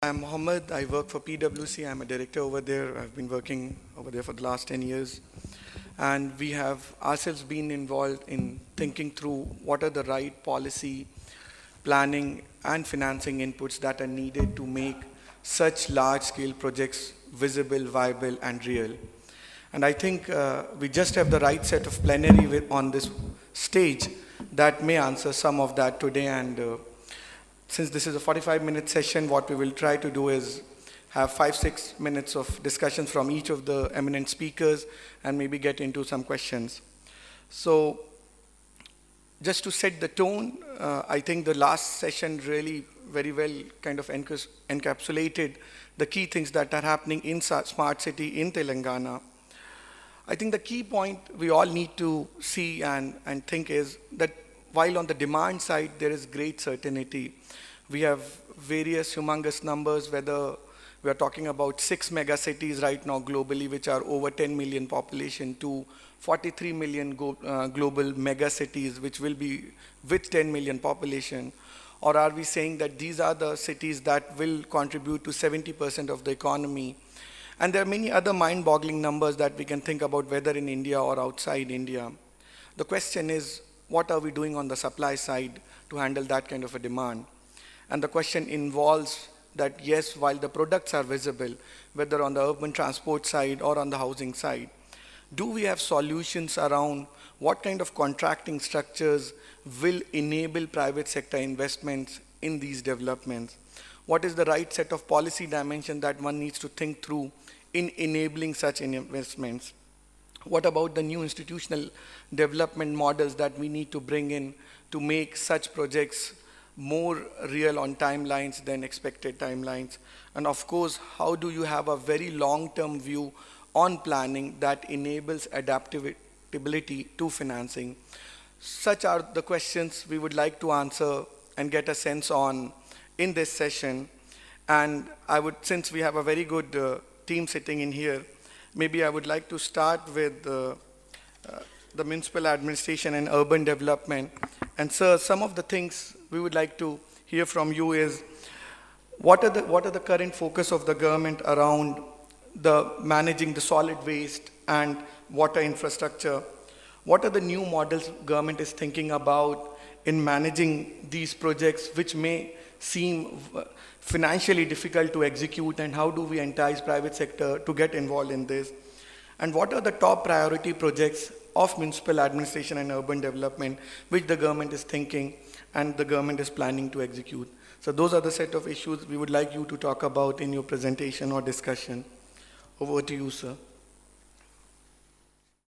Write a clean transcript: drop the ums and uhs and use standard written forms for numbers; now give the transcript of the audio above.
I'm Mohammad. I work for PwC. I'm a director over there. I've been working over there for the last 10 years. And we have ourselves been involved in thinking through what are the right policy, planning, and financing inputs that are needed to make such large-scale projects visible, viable, and real. And I think we just have the right set of plenary on this stage that may answer some of that today. And since this is a 45-minute session, what we will try to do is have 5-6 minutes of discussions from each of the eminent speakers and maybe get into some questions. So just to set the tone, I think the last session really very well kind of encapsulated the key things that are happening in smart city in Telangana. I think the key point we all need to see and think is that while on the demand side there is great certainty, we have various humongous numbers, whether we are talking about 6 mega cities right now globally, which are over 10 million population, to 43 million global mega cities, which will be with 10 million population. Or are we saying that these are the cities that will contribute to 70% of the economy? And there are many other mind-boggling numbers that we can think about, whether in India or outside India. The question is, what are we doing on the supply side to handle that kind of a demand? And the question involves that, yes, while the products are visible, whether on the urban transport side or on the housing side, do we have solutions around what kind of contracting structures will enable private sector investments in these developments? What is the right set of policy dimension that one needs to think through in enabling such investments? What about the new institutional development models that we need to bring in to make such projects more real on timelines than expected timelines? And of course, how do you have a very long-term view on planning that enables adaptability to financing? Such are the questions we would like to answer and get a sense on in this session. And since we have a very good team sitting in here, maybe I would like to start with the municipal administration and urban development. And sir, some of the things we would like to hear from you is, what are the current focus of the government around the managing the solid waste and water infrastructure? What are the new models government is thinking about in managing these projects, which may seem financially difficult to execute, and how do we entice private sector to get involved in this? And what are the top priority projects of municipal administration and urban development which the government is thinking and the government is planning to execute? So those are the set of issues we would like you to talk about in your presentation or discussion. Over to you, sir.